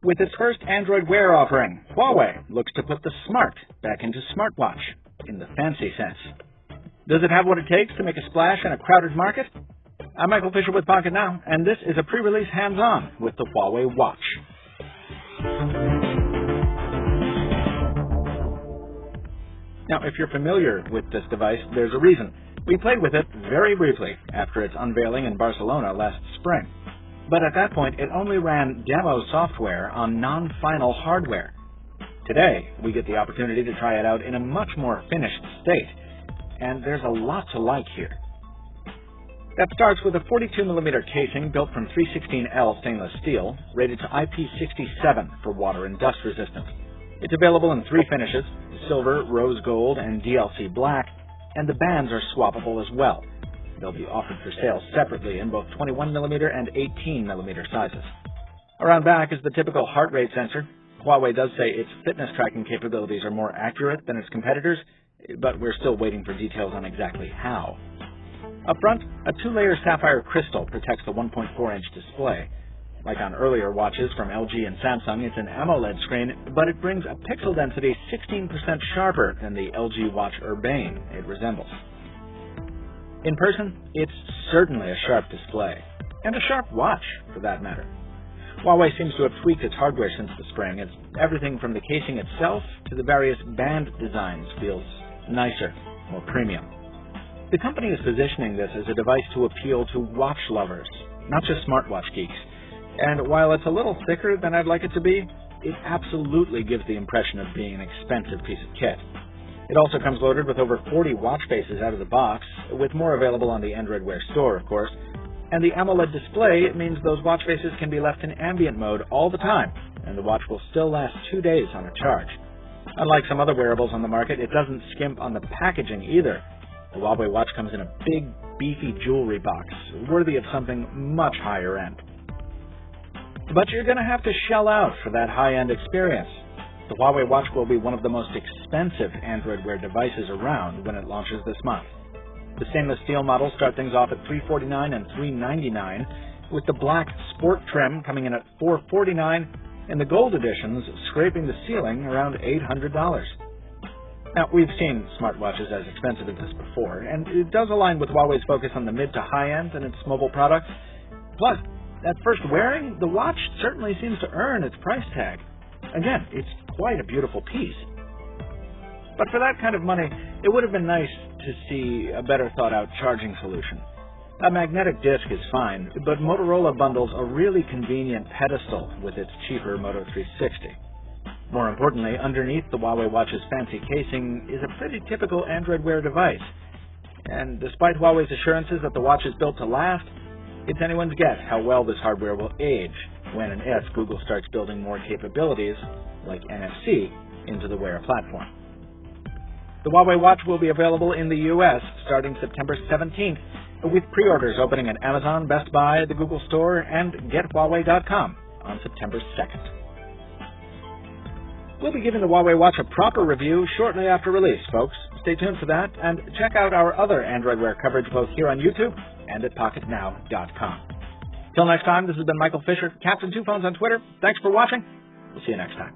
With its first Android Wear offering, Huawei looks to put the smart back into smartwatch, in the fancy sense. Does it have what it takes to make a splash in a crowded market? I'm Michael Fisher with Pocket Now, and this is a pre-release hands-on with the Huawei Watch. Now, if you're familiar with this device, there's a reason. We played with it very briefly after its unveiling in Barcelona last spring. But at that point, it only ran demo software on non-final hardware. Today, we get the opportunity to try it out in a much more finished state. And there's a lot to like here. That starts with a 42mm casing built from 316L stainless steel, rated to IP67 for water and dust resistance. It's available in 3 finishes, silver, rose gold, and DLC black, and the bands are swappable as well. They'll be offered for sale separately in both 21mm and 18mm sizes. Around back is the typical heart rate sensor. Huawei does say its fitness tracking capabilities are more accurate than its competitors, but we're still waiting for details on exactly how. Up front, a 2-layer sapphire crystal protects the 1.4-inch display. Like on earlier watches from LG and Samsung, it's an AMOLED screen, but it brings a pixel density 16% sharper than the LG Watch Urbane it resembles. In person, it's certainly a sharp display, and a sharp watch, for that matter. Huawei seems to have tweaked its hardware since the spring. It's everything from the casing itself to the various band designs feels nicer, more premium. The company is positioning this as a device to appeal to watch lovers, not just smartwatch geeks. And while it's a little thicker than I'd like it to be, it absolutely gives the impression of being an expensive piece of kit. It also comes loaded with over 40 watch faces out of the box, with more available on the Android Wear store, of course. And the AMOLED display means those watch faces can be left in ambient mode all the time, and the watch will still last 2 days on a charge. Unlike some other wearables on the market, it doesn't skimp on the packaging either. The Huawei watch comes in a big, beefy jewelry box, worthy of something much higher end. But you're going to have to shell out for that high-end experience. The Huawei watch will be one of the most expensive Android Wear devices around when it launches this month. The stainless steel models start things off at $349 and $399, with the black sport trim coming in at $449, and the gold editions scraping the ceiling around $800. Now, we've seen smartwatches as expensive as this before, and it does align with Huawei's focus on the mid to high-end in its mobile products. Plus, at first wearing, the watch certainly seems to earn its price tag. Again, it's quite a beautiful piece. But for that kind of money, it would have been nice to see a better thought-out charging solution. A magnetic disc is fine, but Motorola bundles a really convenient pedestal with its cheaper Moto 360. More importantly, underneath the Huawei watch's fancy casing is a pretty typical Android Wear device. And despite Huawei's assurances that the watch is built to last, it's anyone's guess how well this hardware will age when and if Google starts building more capabilities, like NFC, into the Wear platform. The Huawei watch will be available in the US starting September 17th, with pre-orders opening at Amazon, Best Buy, the Google Store, and GetHuawei.com on September 2nd. We'll be giving the Huawei watch a proper review shortly after release, folks. Stay tuned for that, and check out our other Android Wear coverage both here on YouTube and at PocketNow.com. Till next time, this has been Michael Fisher, Captain Two Phones on Twitter. Thanks for watching. We'll see you next time.